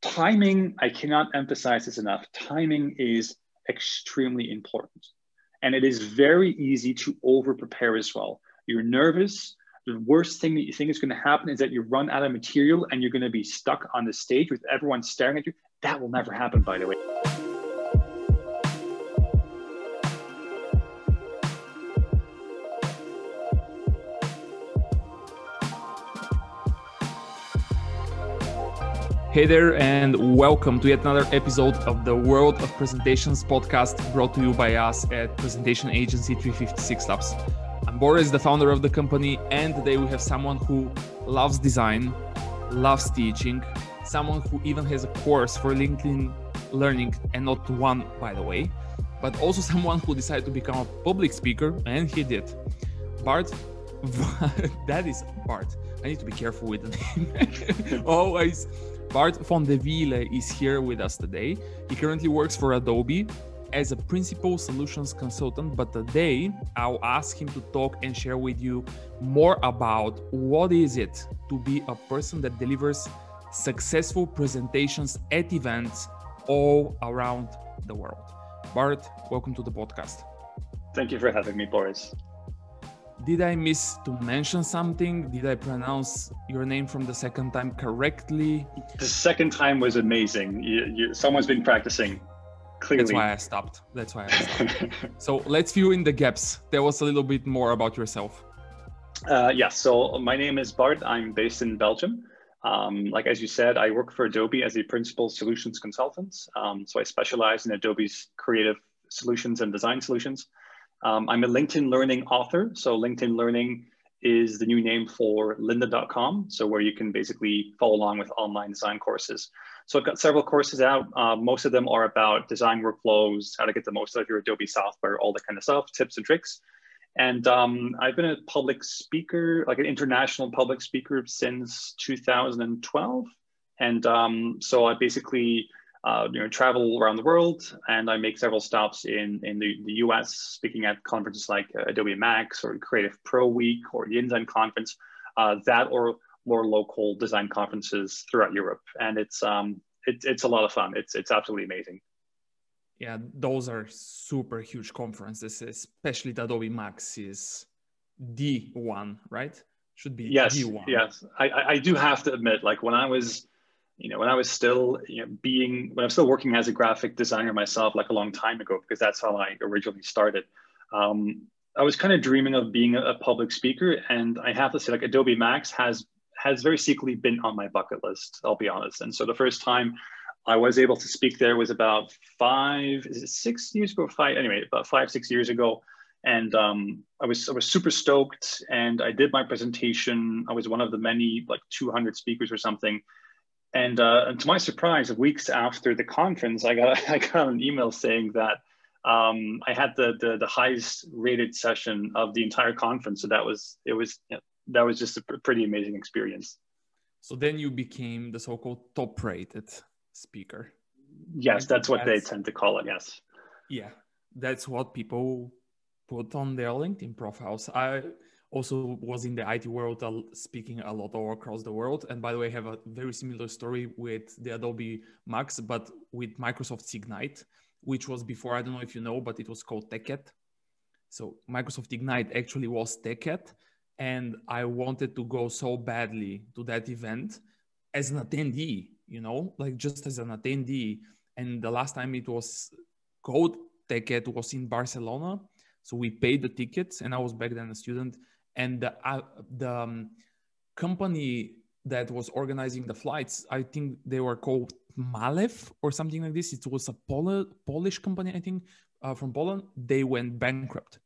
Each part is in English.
timing, I cannot emphasize this enough. Timing is extremely important. And it is very easy to over prepare as well. You're nervous. The worst thing that you think is going to happen is that you run out of material and you're going to be stuck on the stage with everyone staring at you. That will never happen, by the way. Hey there, and welcome to yet another episode of the World of Presentations podcast brought to you by us at Presentation Agency 356 Labs. I'm Boris, the founder of the company, and today we have someone who loves design, loves teaching, someone who even has a course for LinkedIn Learning, and not one, by the way, but also someone who decided to become a public speaker, and he did. Bart, that is Bart. I need to be careful with the name. Always. Bart Van de Wiele is here with us today. He currently works for Adobe as a principal solutions consultant, but today I'll ask him to talk and share with you more about what is it to be a person that delivers successful presentations at events all around the world. Bart, welcome to the podcast. Thank you for having me, Boris. Did I miss to mention something? Did I pronounce your name from the second time correctly? The second time was amazing. Someone's been practicing, clearly. That's why I stopped. So let's fill in the gaps. Tell us a little bit more about yourself. So my name is Bart. I'm based in Belgium. As you said, I work for Adobe as a principal solutions consultant. So I specialize in Adobe's creative solutions and design solutions. I'm a LinkedIn Learning author. So LinkedIn Learning is the new name for lynda.com. So where you can basically follow along with online design courses. So I've got several courses out. Most of them are about design workflows, how to get the most out of your Adobe software, all that kind of stuff, tips and tricks. And I've been a public speaker, like an international public speaker since 2012. And so I basically travel around the world, and I make several stops in the US, speaking at conferences like Adobe Max or Creative Pro Week or the InDesign Conference, that or more local design conferences throughout Europe. And it's a lot of fun. It's absolutely amazing. Yeah, those are super huge conferences, especially the Adobe Max is the one, right? Should be the one. Yes. I do have to admit, like when I was still working as a graphic designer myself, like a long time ago, because that's how I originally started. I was kind of dreaming of being a public speaker, and I have to say, like Adobe Max has very secretly been on my bucket list, I'll be honest. And so the first time I was able to speak there was about 6 years ago? About 5-6 years ago. And I was super stoked, and I did my presentation. I was one of the many, like 200 speakers or something. And to my surprise, weeks after the conference, I got an email saying that I had the highest rated session of the entire conference. So that was just a pretty amazing experience. So then you became the so-called top rated speaker. Yes, that's what they tend to call it. Yes. Yeah, that's what people put on their LinkedIn profiles. I also was in the IT world, speaking a lot all across the world. And by the way, I have a very similar story with the Adobe Max, but with Microsoft Ignite, which was before, I don't know if you know, but it was called TechEd. So Microsoft Ignite actually was TechEd. And I wanted to go so badly to that event as an attendee, just as an attendee. And the last time it was called TechEd was in Barcelona. So we paid the tickets, and I was back then a student. And the company that was organizing the flights, I think they were called Malev or something like this. It was a Polish company, I think, from Poland. They went bankrupt.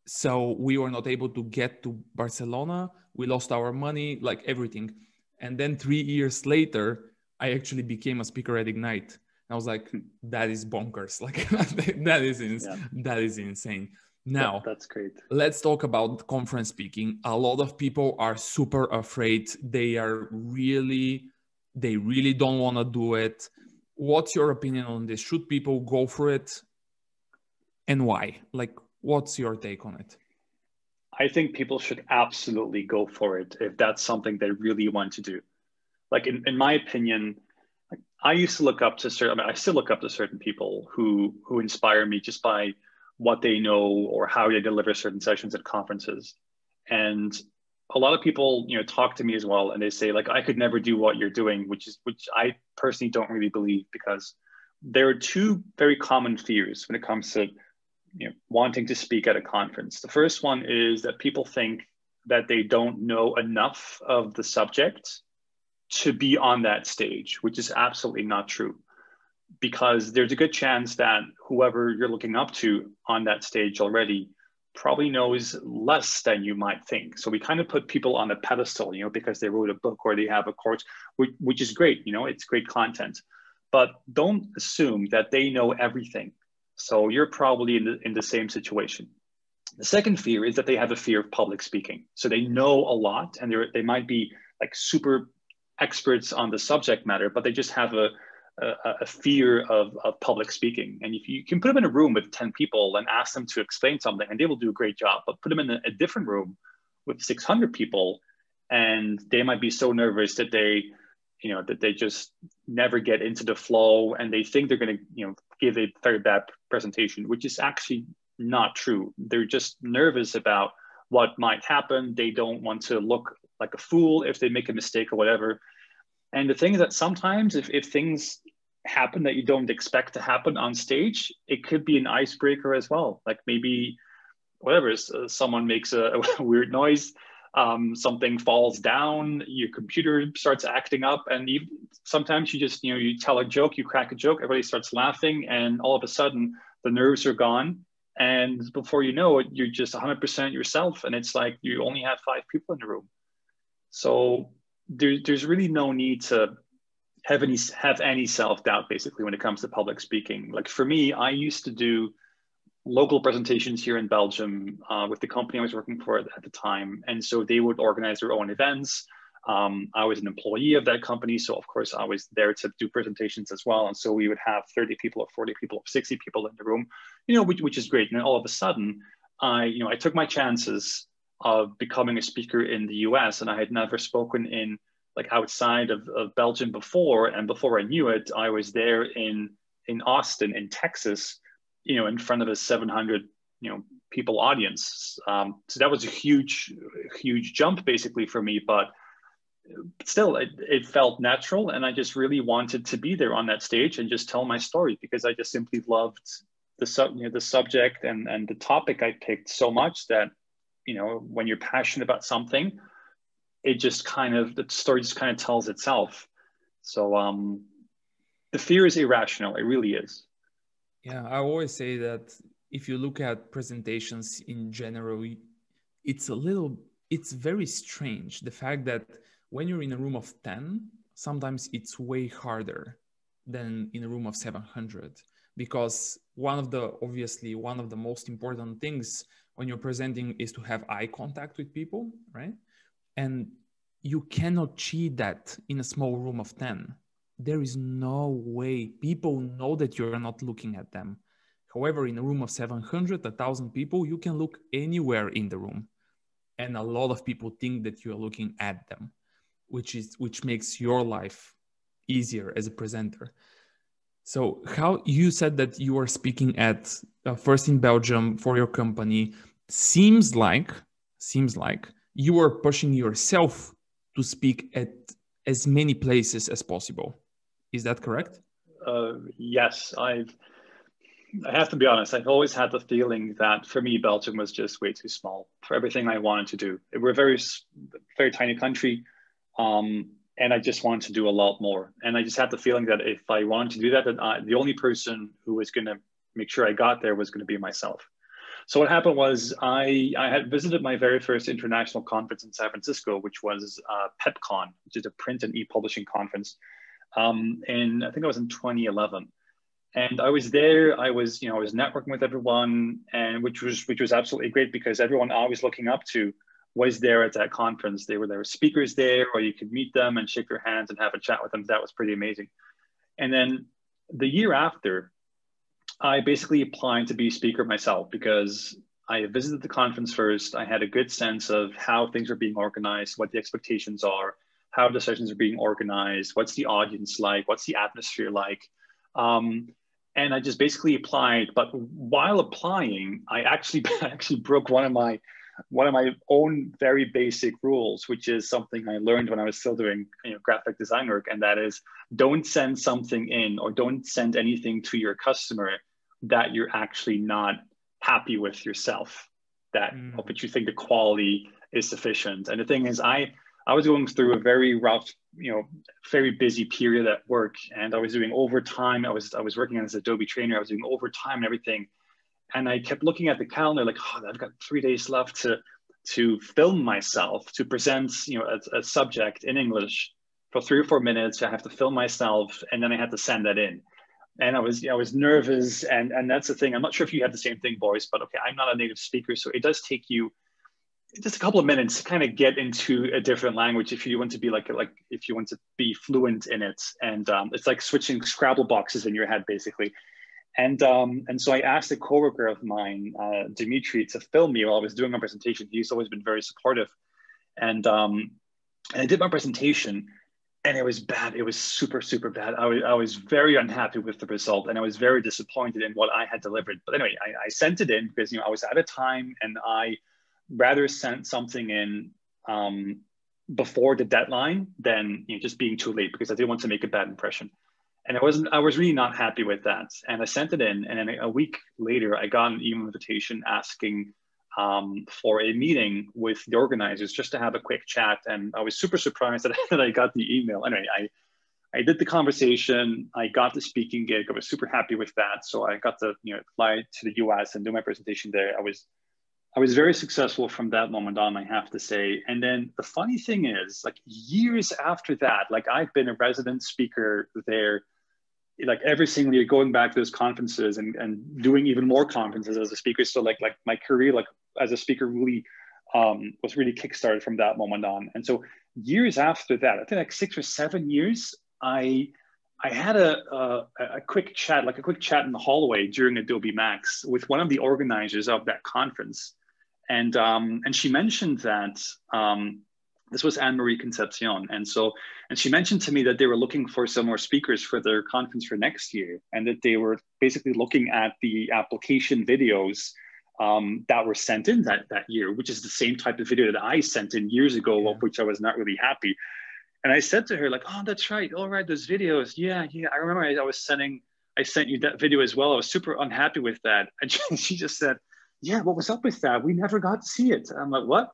So we were not able to get to Barcelona. We lost our money, like everything. And then 3 years later, I actually became a speaker at Ignite. And I was like, that is bonkers. Like that is insane. Now, that's great. Let's talk about conference speaking. A lot of people are super afraid. They really don't want to do it. What's your opinion on this? Should people go for it? And why? Like, what's your take on it? I think people should absolutely go for it if that's something they really want to do. Like in my opinion, like I used to look up to certain, I mean, I still look up to certain people who inspire me just by what they know or how they deliver certain sessions at conferences. And a lot of people, you know, talk to me as well, and they say like, I could never do what you're doing, which I personally don't really believe, because there are two very common fears when it comes to, you know, wanting to speak at a conference. The first one is that people think that they don't know enough of the subject to be on that stage, which is absolutely not true, because there's a good chance that whoever you're looking up to on that stage already probably knows less than you might think. So we kind of put people on a pedestal, you know, because they wrote a book or they have a course, which is great, you know, it's great content, but don't assume that they know everything. So you're probably in the same situation. The second fear is that they have a fear of public speaking. So they know a lot, and they might be like super experts on the subject matter, but they just have a fear of public speaking. And if you can put them in a room with 10 people and ask them to explain something, and they will do a great job, but put them in a different room with 600 people, and they might be so nervous that they just never get into the flow, and they think they're going to, you know, give a very bad presentation, which is actually not true. They're just nervous about what might happen. They don't want to look like a fool if they make a mistake or whatever. And the thing is that sometimes if things happen that you don't expect to happen on stage, it could be an icebreaker as well. Like maybe whatever, someone makes a weird noise, something falls down, your computer starts acting up, and sometimes you just, you know, you tell a joke, you crack a joke, everybody starts laughing, and all of a sudden the nerves are gone. And before you know it, you're just 100% yourself. And it's like you only have 5 people in the room. So there's really no need to have any self-doubt, basically, when it comes to public speaking. Like for me, I used to do local presentations here in Belgium with the company I was working for at the time. And so they would organize their own events. I was an employee of that company. So of course I was there to do presentations as well. And so we would have 30 people or 40 people or 60 people in the room, you know, which is great. And then all of a sudden I took my chances of becoming a speaker in the US, and I had never spoken in like outside of Belgium before. And before I knew it, I was there in Austin, in Texas, you know, in front of a 700, you know, people audience. So that was a huge jump basically for me, but still it felt natural. And I just really wanted to be there on that stage and just tell my story, because I just simply loved the subject and the topic I picked so much that, you know, when you're passionate about something, the story just kind of tells itself. So the fear is irrational. It really is. Yeah, I always say that if you look at presentations in general, it's very strange. The fact that when you're in a room of 10, sometimes it's way harder than in a room of 700, because one of the most important things when you're presenting is to have eye contact with people, right? And you cannot achieve that in a small room of 10. There is no way. People know that you're not looking at them. However, in a room of 700, 1,000 people, you can look anywhere in the room. And a lot of people think that you're looking at them, which makes your life easier as a presenter. So how you said that you are speaking at first in Belgium for your company, seems like you are pushing yourself to speak at as many places as possible. Is that correct? Yes, I have to be honest. I've always had the feeling that for me, Belgium was just way too small for everything I wanted to do. We're a very, very tiny country, and I just wanted to do a lot more. And I just had the feeling that if I wanted to do that, the only person who was going to make sure I got there was going to be myself. So what happened was I had visited my very first international conference in San Francisco, which was PepCon, which is a print and e-publishing conference. And I think it was in 2011. And I was there, I was networking with everyone, and which was absolutely great, because everyone I was looking up to was there at that conference. There were speakers there, or you could meet them and shake their hands and have a chat with them. That was pretty amazing. And then the year after, I basically applied to be a speaker myself, because I visited the conference first. I had a good sense of how things are being organized, what the expectations are, how the sessions are being organized, what's the audience like, what's the atmosphere like. And I just basically applied, but while applying, I actually broke one of my own very basic rules, which is something I learned when I was still doing graphic design work, and that is don't send something in or don't send anything to your customer that you're actually not happy with yourself, but you think the quality is sufficient. And the thing is, I was going through a very rough, very busy period at work, and I was doing overtime. I was working as an Adobe trainer. I was doing overtime and everything. And I kept looking at the calendar like, oh, I've got 3 days left to film myself, to present, a subject in English for 3 or 4 minutes. I have to film myself, and then I had to send that in. And I was nervous, and that's the thing. I'm not sure if you have the same thing, boys, but okay, I'm not a native speaker, so it does take you just a couple of minutes to kind of get into a different language if you want to be if you want to be fluent in it. And it's like switching Scrabble boxes in your head, basically. And so I asked a coworker of mine, Dimitri, to film me while I was doing my presentation. He's always been very supportive. And I did my presentation, and it was bad. It was super, super bad. I was very unhappy with the result, and I was very disappointed in what I had delivered. But anyway, I sent it in because I was out of time, and I rather sent something in before the deadline than just being too late, because I didn't want to make a bad impression. And I was really not happy with that. And I sent it in, and then a week later, I got an email invitation asking for a meeting with the organizers just to have a quick chat. And I was super surprised that I got the email. Anyway, I did the conversation. I got the speaking gig. I was super happy with that. So I got to fly to the US and do my presentation there. I was very successful from that moment on, I have to say. And then the funny thing is, like years after that, like I've been a resident speaker there, like every single year, going back to those conferences and doing even more conferences as a speaker. So like my career, like as a speaker really was really kickstarted from that moment on. And so years after that, I think like 6 or 7 years, I had a quick chat in the hallway during Adobe Max with one of the organizers of that conference. And she mentioned that this was Anne-Marie Concepcion. And she mentioned to me that they were looking for some more speakers for their conference for next year, and that they were basically looking at the application videos that were sent in that year, which is the same type of video that I sent in years ago, of which I was not really happy. And I said to her, like, oh, that's right. All right, those videos. Yeah. I remember I sent you that video as well. I was super unhappy with that. And she just said, yeah, what was up with that? We never got to see it. I'm like, what?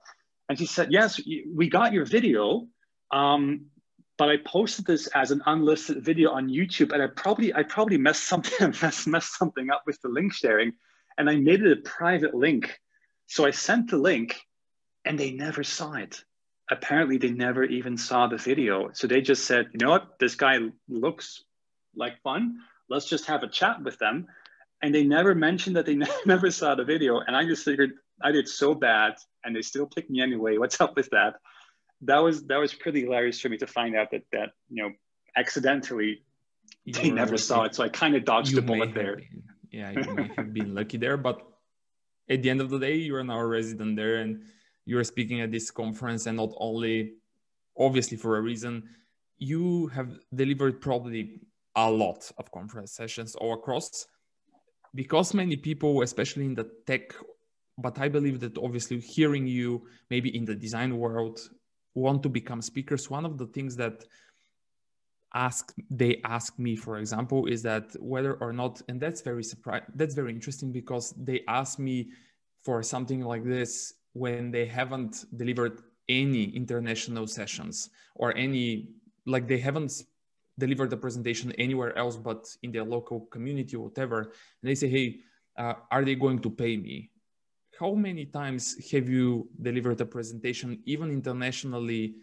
And she said, yes, we got your video, but I posted this as an unlisted video on YouTube, and I probably messed something up with the link sharing, and I made it a private link. So I sent the link, and they never saw it. Apparently, they never even saw the video. So they just said, you know what, this guy looks like fun. Let's just have a chat with them. And they never mentioned that they never saw the video. And I just figured I did so bad, and they still picked me anyway. What's up with that? That was pretty hilarious for me to find out that accidentally they never saw it. So I kind of dodged the bullet there. You may have been lucky there, but at the end of the day, you are now a resident there, and you're speaking at this conference, and not only, obviously for a reason, you have delivered probably a lot of conference sessions all across. Because many people, especially in the tech, but I believe that obviously hearing you maybe in the design world want to become speakers, one of the things that they ask me, for example, is that whether or not, and that's very interesting, because they ask me for something like this when they haven't delivered any international sessions or they haven't deliver the presentation anywhere else but in their local community or whatever. And they say, hey, are they going to pay me? How many times have you delivered a presentation, even internationally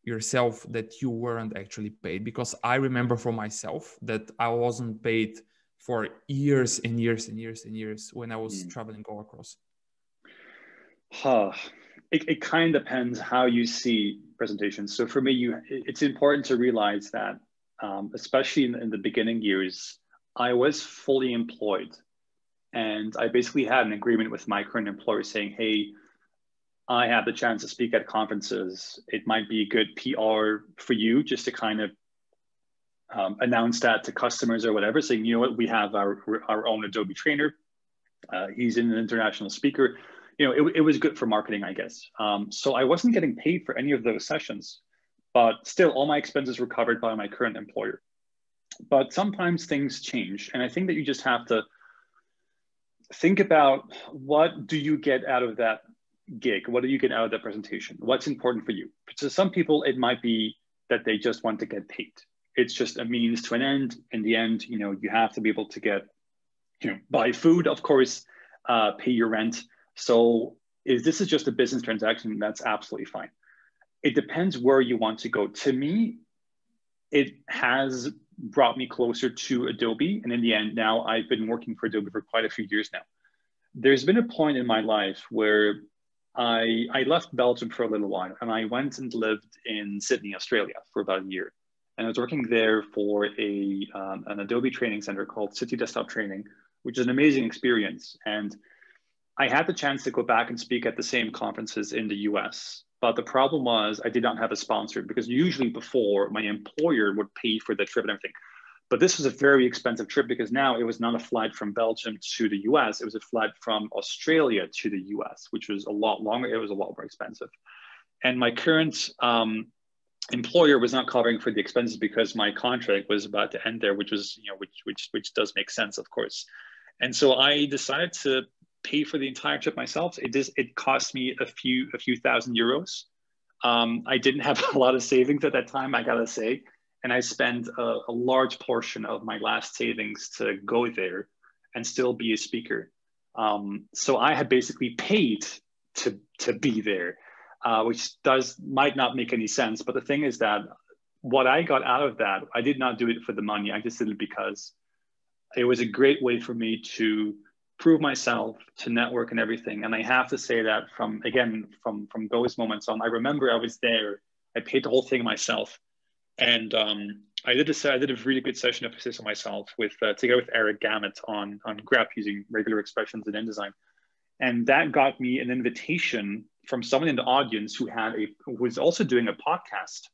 yourself, that you weren't actually paid? Because I remember for myself that I wasn't paid for years and years and years and years when I was traveling all across. It kind of depends how you see presentations. So for me, it's important to realize that especially in the beginning years, I was fully employed. And I basically had an agreement with my current employer saying, hey, I have the chance to speak at conferences. It might be good PR for you just to kind of announce that to customers or whatever, saying, you know what, we have our own Adobe trainer. He's an international speaker. You know, it was good for marketing, I guess. So I wasn't getting paid for any of those sessions, but still all my expenses were covered by my current employer. But sometimes things change. And I think that you just have to think about, what do you get out of that gig? What do you get out of that presentation? What's important for you? So some people, it might be that they just want to get paid. It's just a means to an end. In the end, you know, you have to be able to get, you know, buy food, of course, pay your rent. So if this is just a business transaction, that's absolutely fine. It depends where you want to go. To me, it has brought me closer to Adobe. And in the end, now I've been working for Adobe for quite a few years now. There's been a point in my life where I left Belgium for a little while, and I went and lived in Sydney, Australia for about a year. And I was working there for an Adobe training center called City Desktop Training, which is an amazing experience. And I had the chance to go back and speak at the same conferences in the US. But the problem was I did not have a sponsor, because usually before, my employer would pay for the trip and everything. But this was a very expensive trip, because now it was not a flight from Belgium to the US. It was a flight from Australia to the US, which was a lot longer. It was a lot more expensive. And my current employer was not covering for the expenses, because my contract was about to end there, which was, you know, which does make sense, of course. And so I decided to pay for the entire trip myself. It cost me a few thousand euros. I didn't have a lot of savings at that time, I gotta say. And I spent a large portion of my last savings to go there and still be a speaker. So I had basically paid to be there, which might not make any sense. But the thing is that what I got out of that, I did not do it for the money. I just did it because it was a great way for me to prove myself, to network and everything. And I have to say that from those moments on, I remember I was there, I paid the whole thing myself. And I did a really good session of Assist myself together with Eric Gamet on graph using regular expressions in InDesign. And that got me an invitation from someone in the audience who was also doing a podcast.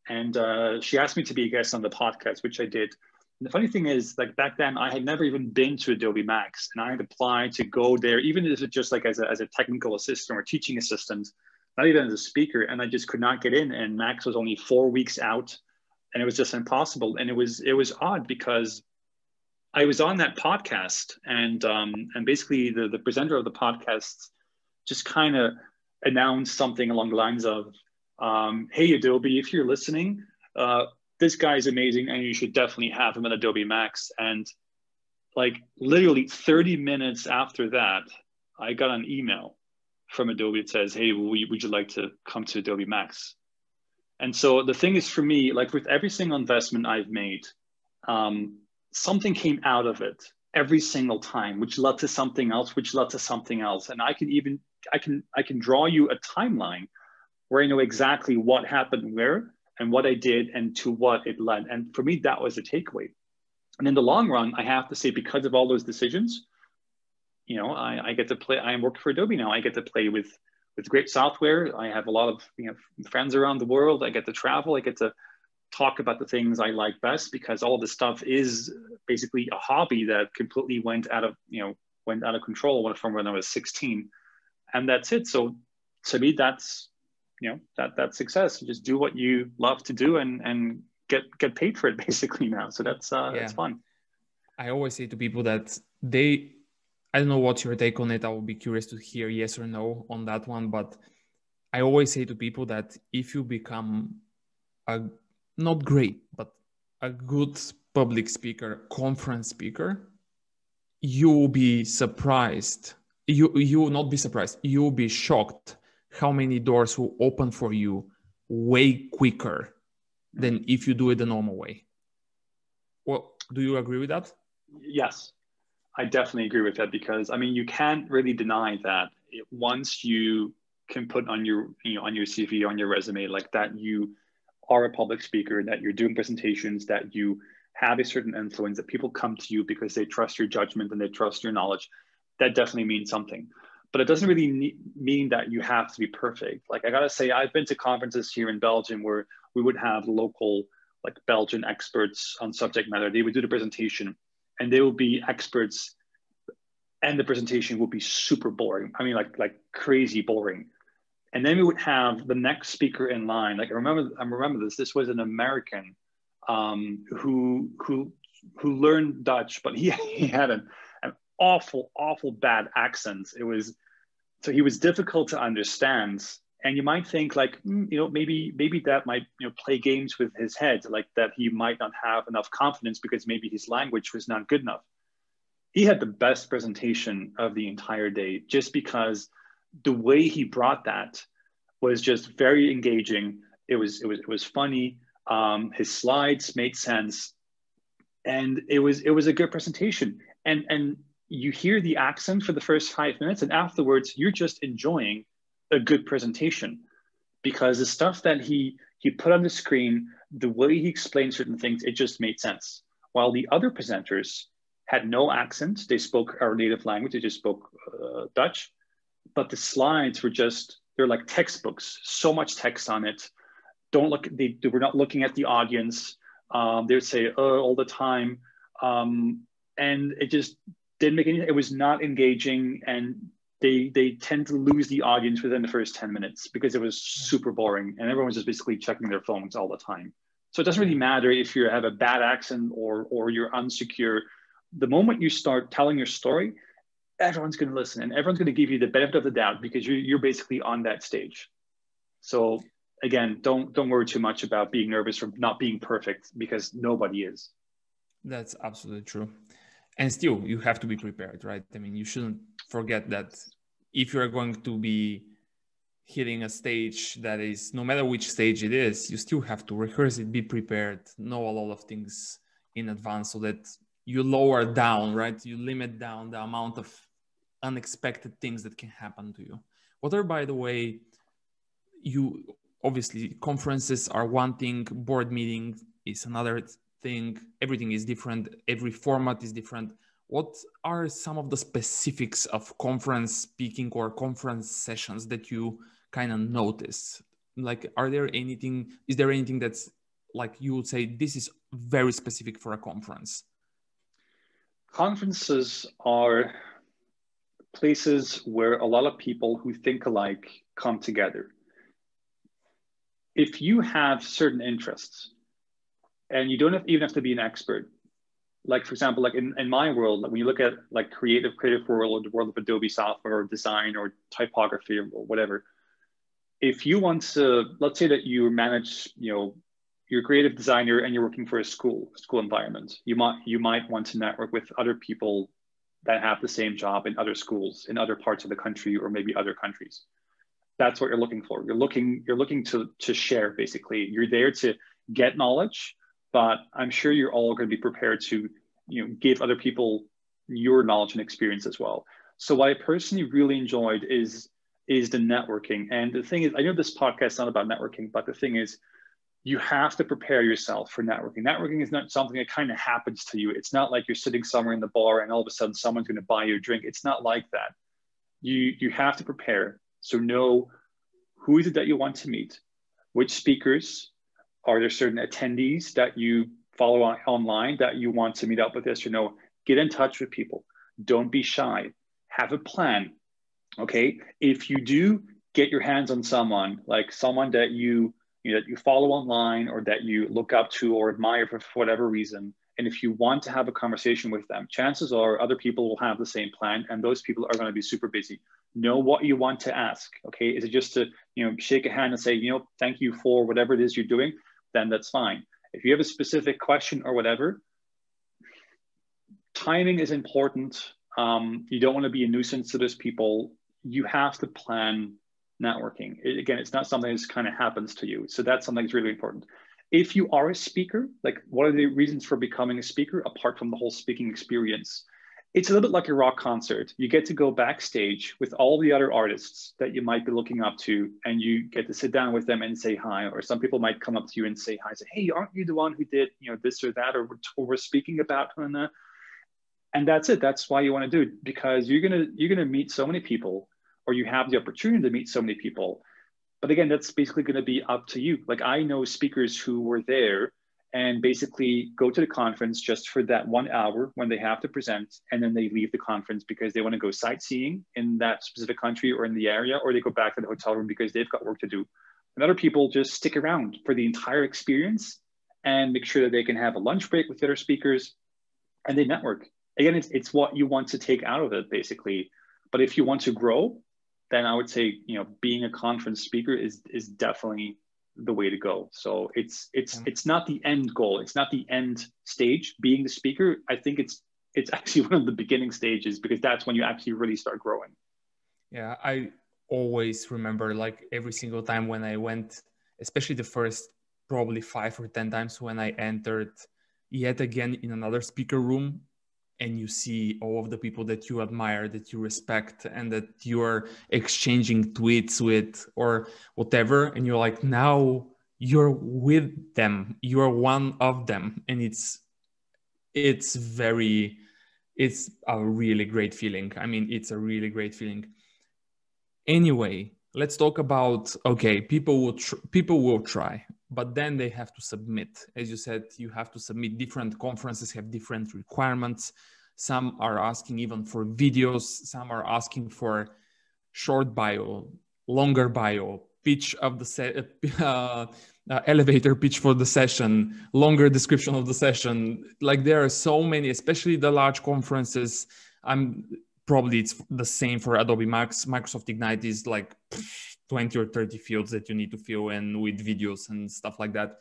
And she asked me to be a guest on the podcast, which I did. And the funny thing is, like back then, I had never even been to Adobe Max, and I had applied to go there, even if it's just like as a technical assistant or teaching assistant, not even as a speaker, and I just could not get in. And Max was only 4 weeks out, and it was just impossible. And it was odd, because I was on that podcast, and basically the presenter of the podcast just kind of announced something along the lines of, "Hey Adobe, if you're listening, this guy's amazing, and you should definitely have him in Adobe Max." And like literally 30 minutes after that, I got an email from Adobe that says, "Hey, would you like to come to Adobe Max?" And so the thing is, for me, like with every single investment I've made, something came out of it every single time, which led to something else, which led to something else. And I can draw you a timeline where I know exactly what happened where and what I did and to what it led. And for me, that was a takeaway. And in the long run, I have to say, because of all those decisions, you know, I get to play. I am working for Adobe now. I get to play with great software. I have a lot of, you know, friends around the world. I get to travel. I get to talk about the things I like best, because all this stuff is basically a hobby that completely went out of control from when I was 16, and that's it. So to me, that's, you know, that's success. You just do what you love to do and get paid for it basically now. So that's fun. I always say to people that I don't know what's your take on it. I would be curious to hear yes or no on that one. But I always say to people that if you become not great, but a good public speaker, conference speaker, you will be surprised. You will not be surprised. You will be shocked how many doors will open for you way quicker than if you do it the normal way. Well, do you agree with that? Yes, I definitely agree with that, because I mean, you can't really deny that once you can put on your CV, on your resume, like that you are a public speaker, that you're doing presentations, that you have a certain influence, that people come to you because they trust your judgment and they trust your knowledge, that definitely means something. but it doesn't really mean that you have to be perfect. Like I gotta say, I've been to conferences here in Belgium where we would have local like Belgian experts on subject matter. They would do the presentation and they would be experts and the presentation would be super boring. I mean, like crazy boring. And then we would have the next speaker in line. Like I remember this. This was an American who learned Dutch, but he had an awful bad accent. So he was difficult to understand. And you might think like, maybe that might play games with his head, like that he might not have enough confidence because maybe his language was not good enough. He had the best presentation of the entire day just because the way he brought that was just very engaging. It was funny. His slides made sense, and it was a good presentation. And you hear the accent for the first 5 minutes, and afterwards you're just enjoying a good presentation because the stuff that he put on the screen, the way he explained certain things, it just made sense. While the other presenters had no accent, they spoke our native language, they just spoke Dutch, but the slides were they're like textbooks, so much text on it. They were not looking at the audience. They would say all the time. And it just didn't make any, it was not engaging, and they tend to lose the audience within the first 10 minutes because it was super boring and everyone was just basically checking their phones all the time. So it doesn't really matter if you have a bad accent or you're unsecure. The moment you start telling your story, everyone's going to listen and everyone's going to give you the benefit of the doubt because you're basically on that stage. So again, don't worry too much about being nervous or not being perfect because nobody is. That's absolutely true. And still, you have to be prepared, right? I mean, you shouldn't forget that if you're going to be hitting a stage that is, no matter which stage it is, you still have to rehearse it, be prepared, know a lot of things in advance so that you lower down, right? You limit down the amount of unexpected things that can happen to you. What are, by the way, obviously conferences are one thing, board meeting is another thing. Everything is different. Every format is different. What are some of the specifics of conference speaking or conference sessions that you kind of notice? Like, is there anything that's like you would say this is very specific for a conference? Conferences are places where a lot of people who think alike come together. If you have certain interests, and you don't even have to be an expert, like for example, like in my world, when you look at like creative world or the world of Adobe software or design or typography or whatever, if you want to, let's say that you manage, you're a creative designer and you're working for a school environment, you might want to network with other people that have the same job in other schools in other parts of the country or maybe other countries. That's what you're looking for. You're looking to share, basically. You're there to get knowledge, but I'm sure you're all going to be prepared to give other people your knowledge and experience as well. So what I personally really enjoyed is the networking. And the thing is, I know this podcast is not about networking, but the thing is, you have to prepare yourself for networking. Networking is not something that kind of happens to you. It's not like you're sitting somewhere in the bar and all of a sudden someone's going to buy you a drink. It's not like that. You have to prepare. So know who is it that you want to meet, which speakers, are there certain attendees that you follow online that you want to meet up with this or no? Get in touch with people. Don't be shy. Have a plan. Okay. If you do get your hands on someone, like someone that you follow online or that you look up to or admire for whatever reason, and if you want to have a conversation with them, chances are other people will have the same plan and those people are going to be super busy. Know what you want to ask. Okay. Is it just to, shake a hand and say, thank you for whatever it is you're doing? Then that's fine. If you have a specific question or whatever, timing is important. You don't want to be a nuisance to those people. You have to plan networking. Again, it's not something that just kind of happens to you. So that's something that's really important. If you are a speaker, like what are the reasons for becoming a speaker apart from the whole speaking experience? It's a little bit like a rock concert. You get to go backstage with all the other artists that you might be looking up to, and you get to sit down with them and say hi. Or some people might come up to you and say hi, say, hey, aren't you the one who did this or that, or we're speaking about? And that's it. That's why you want to do it, because you're gonna meet so many people. or you have the opportunity to meet so many people. But again, that's basically going to be up to you. Like I know speakers who were there and basically go to the conference just for that 1 hour when they have to present, and then they leave the conference because they want to go sightseeing in that specific country or in the area, or they go back to the hotel room because they've got work to do. And other people just stick around for the entire experience and make sure that they can have a lunch break with other speakers and they network. Again, it's what you want to take out of it, basically. But if you want to grow, then I would say, you know, being a conference speaker is definitely the way to go. So it's not the end goal. It's not the end stage. Being the speaker, I think it's actually one of the beginning stages, because that's when you actually really start growing. Yeah, I always remember, like, every single time when I went, especially the first probably 5 or 10 times when I entered yet again in another speaker room, and you see all of the people that you admire, that you respect, and that you are exchanging tweets with or whatever, and you're like, now you're with them, you're one of them, and it's a really great feeling. I mean, it's a really great feeling. Anyway, let's talk about, okay, people will try, but then they have to submit. As you said, you have to submit. Different conferences have different requirements. Some are asking even for videos. Some are asking for short bio, longer bio, pitch of the elevator pitch for the session, longer description of the session. Like, there are so many, especially the large conferences. Probably it's the same for Adobe Max. Microsoft Ignite is like 20 or 30 fields that you need to fill in with videos and stuff like that.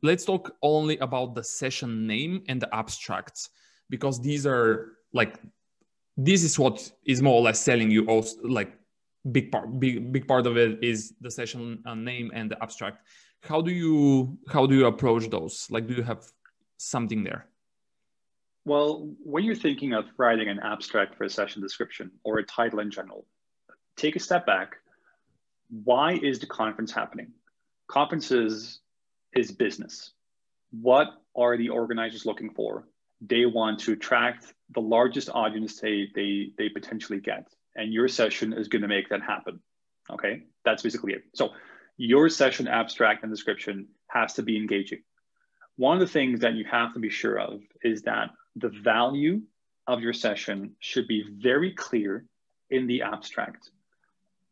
Let's talk only about the session name and the abstracts, because this is what is more or less selling you. Also, like, big part of it is the session name and the abstract. How do you approach those? Like, do you have something there? Well, when you're thinking of writing an abstract for a session description or a title in general, take a step back. Why is the conference happening? Conferences is business. What are the organizers looking for? They want to attract the largest audience they potentially get. And your session is going to make that happen. Okay, that's basically it. So your session abstract and description has to be engaging. One of the things that you have to be sure of is that the value of your session should be very clear in the abstract.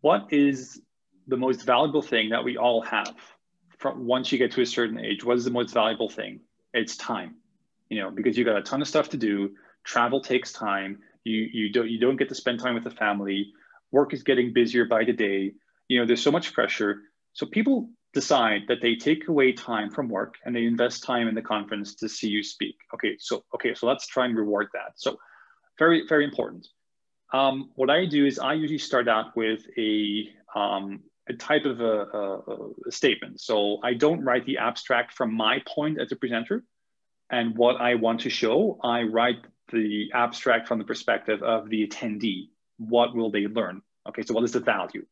What is the most valuable thing that we all have from once you get to a certain age? What is the most valuable thing? It's time, you know, because you got a ton of stuff to do. Travel takes time. You don't get to spend time with the family. Work is getting busier by the day. You know, there's so much pressure. So people decide that they take away time from work and they invest time in the conference to see you speak. Okay, so let's try and reward that. So very, very important. What I do is I usually start out with a type of a statement. So I don't write the abstract from my point as a presenter and what I want to show. I write the abstract from the perspective of the attendee. What will they learn? Okay, so what is the value?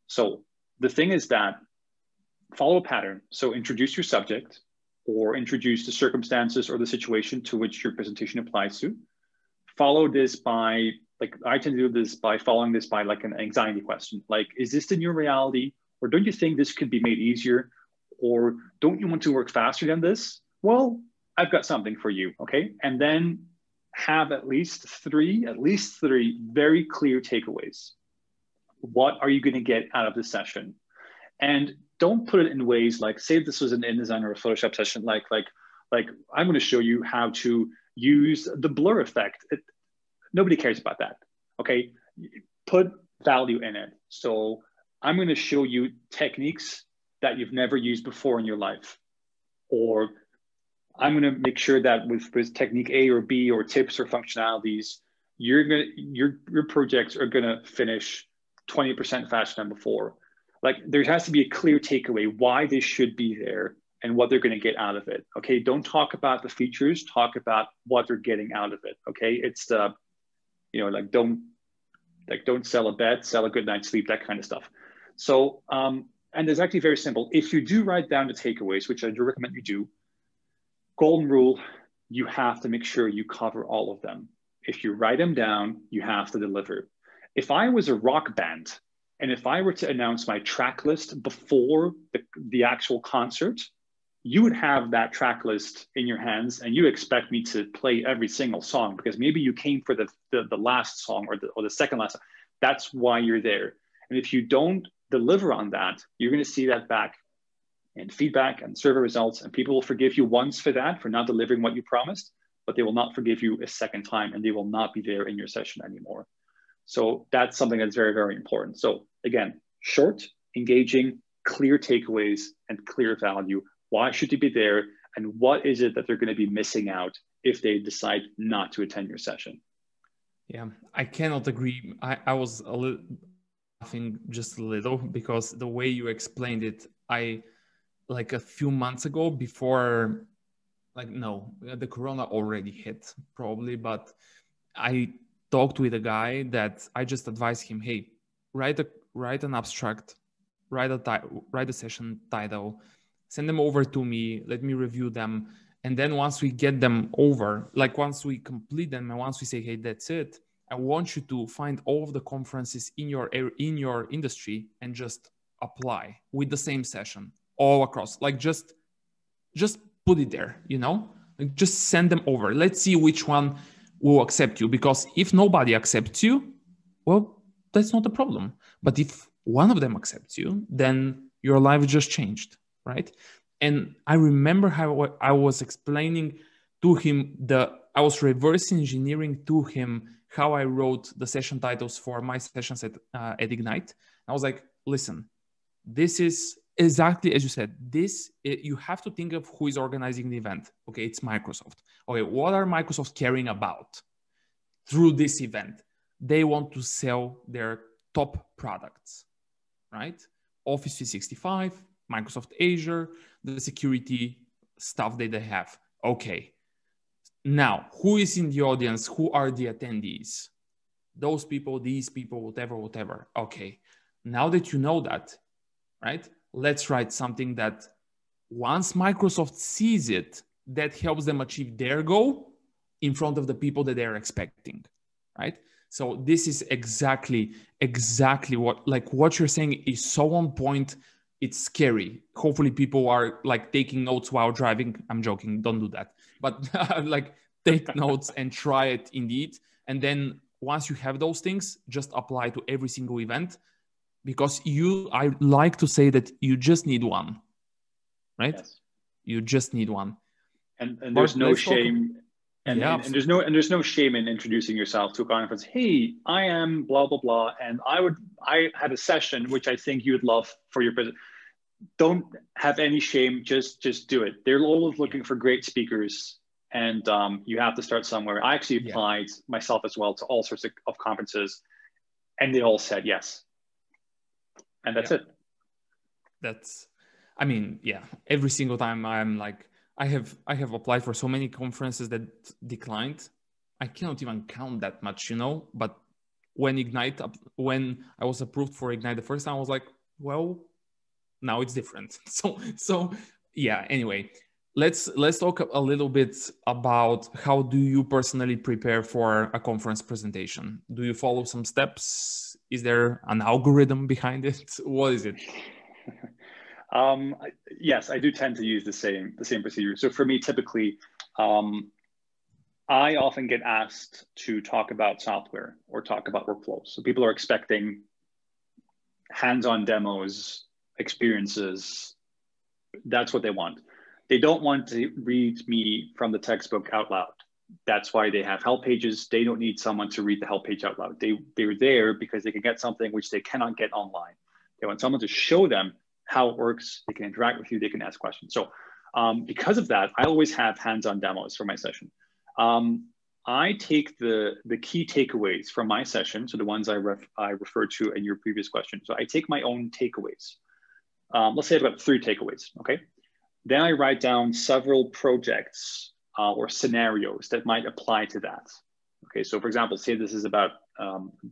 So the thing is that follow a pattern. So introduce your subject or introduce the circumstances or the situation to which your presentation applies to. Follow this by, like, I tend to do this by following this by like an anxiety question. Like, is this the new reality? Or don't you think this could be made easier? Or don't you want to work faster than this? Well, I've got something for you, okay? And then have at least three very clear takeaways. What are you gonna get out of this session? And don't put it in ways like, say this was an InDesign or a Photoshop session, like I'm going to show you how to use the blur effect. Nobody cares about that. Okay, put value in it. So I'm going to show you techniques that you've never used before in your life, or I'm going to make sure that with technique A or B or tips or functionalities, your projects are going to finish 20% faster than before. Like, there has to be a clear takeaway why this should be there and what they're going to get out of it. Okay, don't talk about the features, talk about what they're getting out of it. Okay, it's the, you know, don't sell a bed, sell a good night's sleep, that kind of stuff. So, and it's actually very simple. If you do write down the takeaways, which I do recommend you do, golden rule, you have to make sure you cover all of them. If you write them down, you have to deliver. If I was a rock band and if I were to announce my track list before the actual concert, you would have that track list in your hands and you expect me to play every single song because maybe you came for the last song or the second last song. That's why you're there. And if you don't deliver on that, you're going to see that back in feedback and survey results, and people will forgive you once for that, for not delivering what you promised, but they will not forgive you a second time and they will not be there in your session anymore. So that's something that's very, very important. So again, short, engaging, clear takeaways and clear value. Why should they be there? And what is it that they're going to be missing out if they decide not to attend your session? Yeah, I cannot agree. I was a little laughing just a little because the way you explained it, like a few months ago before, like, no, the Corona already hit probably, but I talked with a guy that I just advised him, hey, write an abstract, write a session title, send them over to me, let me review them. And then once we get them over, like once we complete them and once we say, hey, that's it, I want you to find all of the conferences in your industry and just apply with the same session all across. Like just put it there, like just send them over. Let's see which one will accept you, because if nobody accepts you, well, that's not a problem. But if one of them accepts you, then your life just changed, right? And I remember how I was explaining to him I was reverse engineering to him how I wrote the session titles for my sessions at Ignite. I was like, listen, this is exactly as you said. You have to think of who is organizing the event. Okay, it's Microsoft. Okay, what are Microsoft caring about through this event? They want to sell their top products, right? Office 365, Microsoft Azure, the security stuff that they have. Okay. Now, who is in the audience? Who are the attendees? Those people, these people, whatever. Okay. Now that you know that, right? Let's write something that once Microsoft sees it, that helps them achieve their goal in front of the people that they're expecting, right? So this is exactly what you're saying is so on point. It's scary. Hopefully people are like taking notes while driving. I'm joking. Don't do that. But like take notes and try it indeed. And then once you have those things, just apply to every single event, because I like to say that you just need one, right? Yes. You just need one. And there's no shame. And there's no shame in introducing yourself to a conference. Hey, I am blah, blah, blah. And I had a session, which I think you'd love for your presentation. Don't have any shame. Just do it. They're always looking for great speakers, and you have to start somewhere. I actually applied myself as well to all sorts of conferences, and they all said yes. And that's it. Every single time I'm like, I have applied for so many conferences that declined. I cannot even count that much, but when I was approved for Ignite the first time, I was like, well, now it's different. So yeah, anyway, let's talk a little bit about how do you personally prepare for a conference presentation? Do you follow some steps? Is there an algorithm behind it? What is it? Yes, I do tend to use the same procedure. So for me, typically, I often get asked to talk about software or talk about workflows. So people are expecting hands-on demos, experiences. That's what they want. They don't want to read me from the textbook out loud. That's why they have help pages. They don't need someone to read the help page out loud. They're there because they can get something which they cannot get online. They want someone to show them how it works. They can interact with you. They can ask questions. So because of that, I always have hands-on demos for my session. I take the key takeaways from my session, so the ones I referred to in your previous question. So I take my own takeaways. Let's say I've got 3 takeaways, okay? Then I write down several projects or scenarios that might apply to that. Okay, so for example, say this is about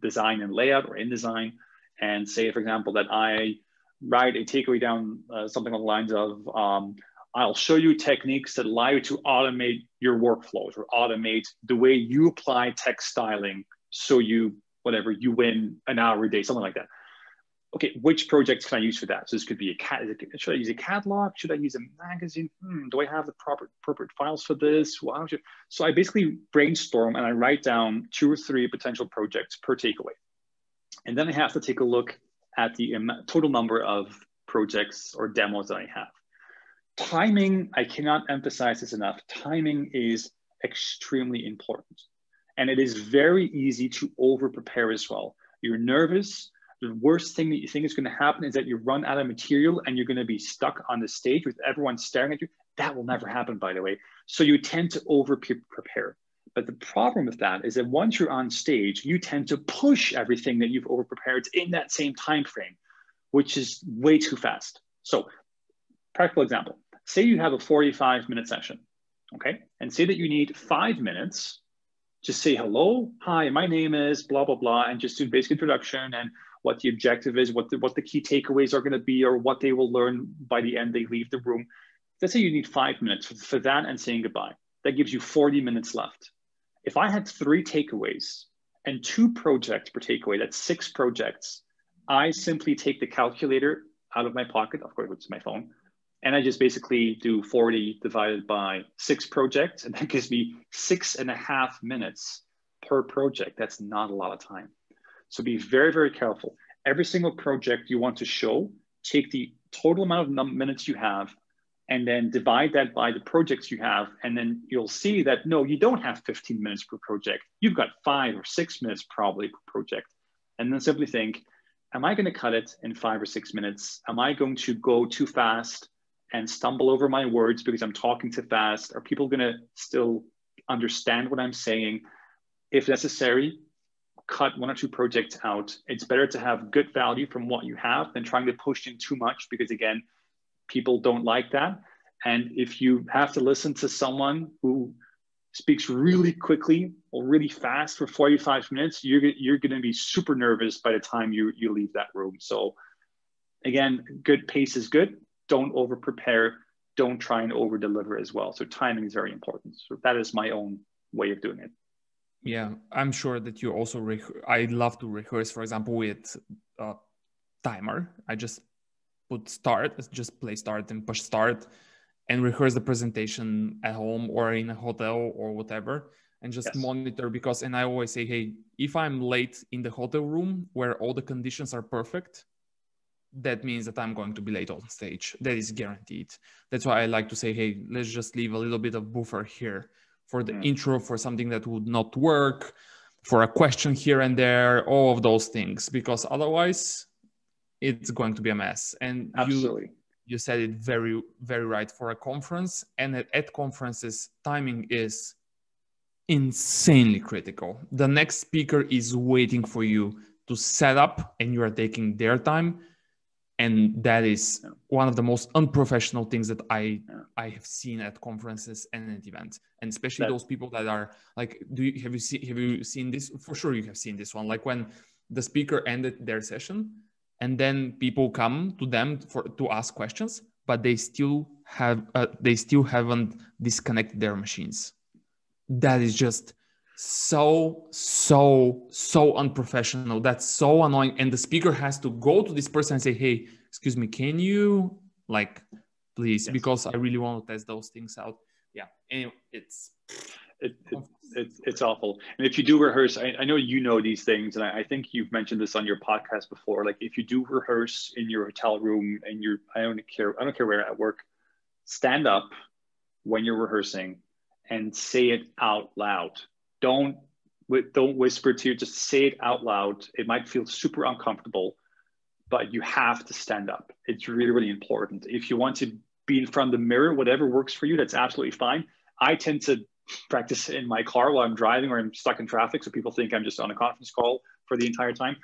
design and layout or InDesign, and say, for example, that I write a takeaway down something along the lines of, I'll show you techniques that allow you to automate your workflows or automate the way you apply text styling so you whatever, you win an hour a day, something like that. Okay, which projects can I use for that? So this could be should I use a catalog? Should I use a magazine? Do I have the appropriate files for this? So I basically brainstorm and I write down 2 or 3 potential projects per takeaway. And then I have to take a look at the total number of projects or demos that I have. Timing, I cannot emphasize this enough. Timing is extremely important. And it is very easy to over-prepare as well. You're nervous. The worst thing that you think is going to happen is that you run out of material and you're going to be stuck on the stage with everyone staring at you. That will never happen, by the way. So you tend to over-prepare. But the problem with that is that once you're on stage, you tend to push everything that you've over-prepared in that same time frame, which is way too fast. So, practical example. Say you have a 45-minute session, okay? And say that you need 5 minutes to say hello, hi, my name is blah, blah, blah, and just do basic introduction and what the objective is, what the key takeaways are going to be, or what they will learn by the end they leave the room. Let's say you need 5 minutes for that and saying goodbye. That gives you 40 minutes left. If I had 3 takeaways and 2 projects per takeaway, that's 6 projects, I simply take the calculator out of my pocket, of course, it's my phone, and I just basically do 40 divided by 6 projects, and that gives me 6.5 minutes per project. That's not a lot of time. So be very, very careful. Every single project you want to show, take the total amount of minutes you have and then divide that by the projects you have. And then you'll see that, no, you don't have 15 minutes per project. You've got 5 or 6 minutes probably per project. And then simply think, am I going to cut it in 5 or 6 minutes? Am I going to go too fast and stumble over my words because I'm talking too fast? Are people going to still understand what I'm saying? If necessary, cut 1 or 2 projects out. It's better to have good value from what you have than trying to push in too much, because again, people don't like that. And if you have to listen to someone who speaks really quickly or really fast for 45 minutes, you're going to be super nervous by the time you leave that room. So again, good pace is good. Don't over prepare. Don't try and over deliver as well. So timing is very important. So that is my own way of doing it. Yeah, I'm sure that you also, I love to rehearse, for example, with timer. I just put start, just play start and push start and rehearse the presentation at home or in a hotel or whatever, and just monitor, because, and I always say, hey, if I'm late in the hotel room where all the conditions are perfect, that means that I'm going to be late on stage. That is guaranteed. That's why I like to say, hey, let's just leave a little bit of buffer here for the intro, for something that would not work, for a question here and there, all of those things, because otherwise it's going to be a mess. And absolutely, you said it very, very right. For a conference, and at conferences, timing is insanely critical. The next speaker is waiting for you to set up and you are taking their time. And that is one of the most unprofessional things that I have seen at conferences and at events, and especially those people that are like, have you seen this? For sure, you have seen this one. Like when the speaker ended their session, and then people come to them to ask questions, but they still haven't disconnected their machines. That is just so unprofessional. That's so annoying. And the speaker has to go to this person and say, hey, excuse me, can you, like, please, because I really want to test those things out. Yeah. Anyway, it's awful. And if you do rehearse, I know you know these things, and I think you've mentioned this on your podcast before. Like if you do rehearse in your hotel room and I don't care where at work, stand up when you're rehearsing and say it out loud. Don't whisper to you, just say it out loud. It might feel super uncomfortable, but you have to stand up. It's really, really important. If you want to be in front of the mirror, whatever works for you, that's absolutely fine. I tend to practice in my car while I'm driving or I'm stuck in traffic, so people think I'm just on a conference call for the entire time.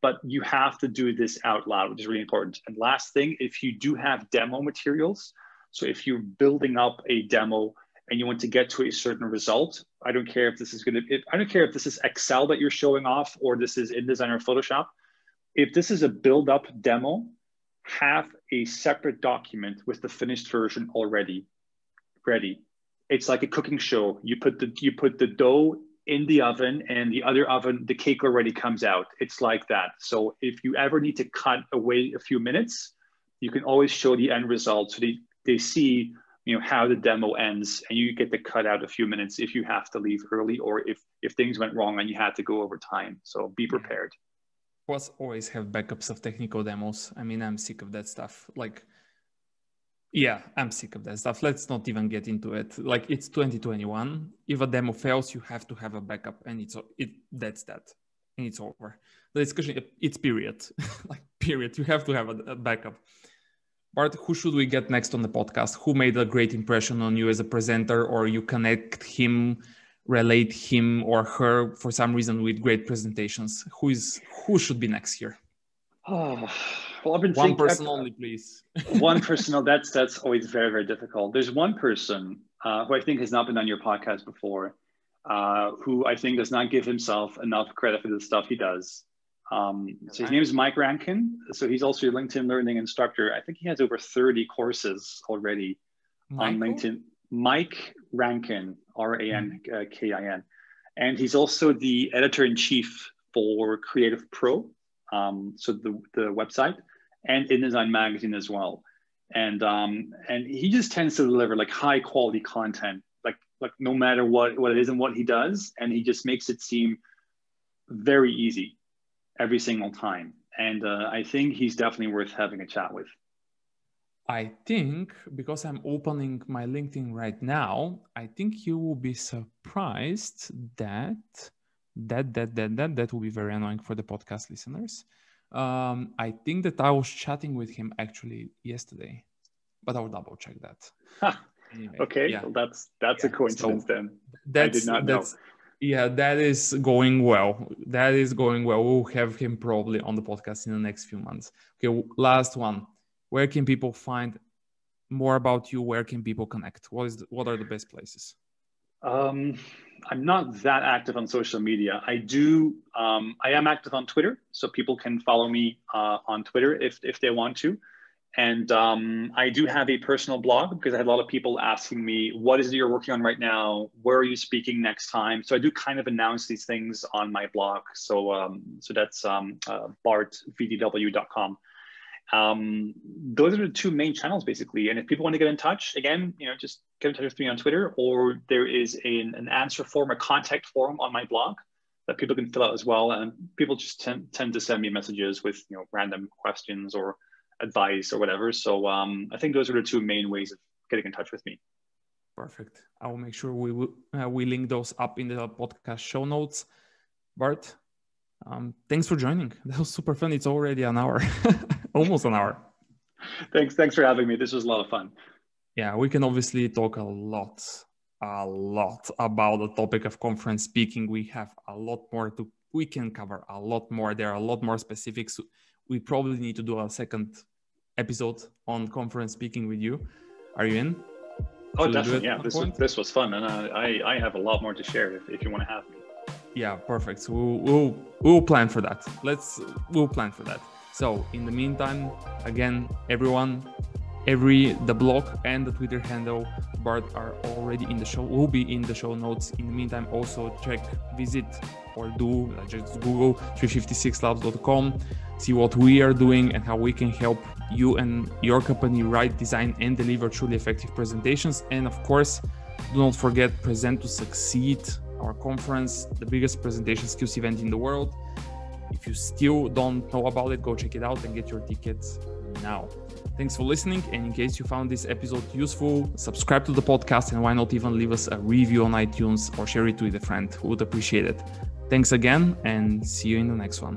But you have to do this out loud, which is really important. And last thing, if you do have demo materials, so if you're building up a demo and you want to get to a certain result, I don't care if this is Excel that you're showing off or this is InDesign or Photoshop. If this is a build-up demo, have a separate document with the finished version already ready. It's like a cooking show. You put the dough in the oven, and the other oven, the cake already comes out. It's like that. So if you ever need to cut away a few minutes, you can always show the end result. So they see, how the demo ends, and you get to cut out a few minutes if you have to leave early, or if things went wrong and you had to go over time. So be prepared. Plus, always have backups of technical demos. I mean, I'm sick of that stuff. I'm sick of that stuff. Let's not even get into it. It's 2021. If a demo fails, you have to have a backup, and that's that, and it's over. The discussion, it's period. Period. You have to have a backup. Bart, who should we get next on the podcast? Who made a great impression on you as a presenter, or you connect him, relate him or her for some reason with great presentations? Who should be next here? Oh, well, I've been one person only, please. One person. That's always very, very difficult. There's one person who I think has not been on your podcast before, who I think does not give himself enough credit for the stuff he does. So his name is Mike Rankin. So he's also a LinkedIn learning instructor. I think he has over 30 courses already on LinkedIn. Mike Rankin, Rankin. And he's also the editor-in-chief for Creative Pro, so the website, and InDesign magazine as well. And he just tends to deliver high quality content, like no matter what it is and what he does. And he just makes it seem very easy every single time. And I think he's definitely worth having a chat with. I think, because I'm opening my LinkedIn right now, I think you will be surprised that will be very annoying for the podcast listeners. I think that I was chatting with him actually yesterday, but I will double check that. Anyway, okay, yeah. Well, that's a coincidence then. I did not know. Yeah, that is going well. We'll have him probably on the podcast in the next few months. Okay, last one. Where can people find more about you? Where can people connect? What are the best places? I'm not that active on social media. I am active on Twitter, so people can follow me on Twitter if they want to. And I do have a personal blog, because I had a lot of people asking me, what is it you're working on right now? Where are you speaking next time? So I do kind of announce these things on my blog. So that's bartvdw.com. Those are the two main channels, basically. And if people want to get in touch, again, just get in touch with me on Twitter, or there is an answer form, a contact form on my blog that people can fill out as well. And people just tend to send me messages with random questions or advice or whatever. So I think those are the two main ways of getting in touch with me. Perfect. I will make sure we link those up in the podcast show notes. Bart, thanks for joining. That was super fun. It's already an hour, almost an hour. Thanks for having me. This was a lot of fun. Yeah, we can obviously talk a lot about the topic of conference speaking. We have a lot more we can cover a lot more. There are a lot more specifics. We probably need to do a second episode on conference speaking with you. Are you in? Oh, definitely. Yeah, this was fun, and I have a lot more to share if you want to have me. Yeah, perfect. So we'll plan for that. We'll plan for that. So in the meantime, again, everyone, the blog and the Twitter handle, Bart, are already in the show. Will be in the show notes. In the meantime, also visit or just Google 356labs.com. See what we are doing and how we can help you and your company write, design, and deliver truly effective presentations. And of course, do not forget Present to Succeed, our conference, the biggest presentation skills event in the world. If you still don't know about it, go check it out and get your tickets now. Thanks for listening. And in case you found this episode useful, subscribe to the podcast, and why not even leave us a review on iTunes or share it with a friend. We would appreciate it. Thanks again, and see you in the next one.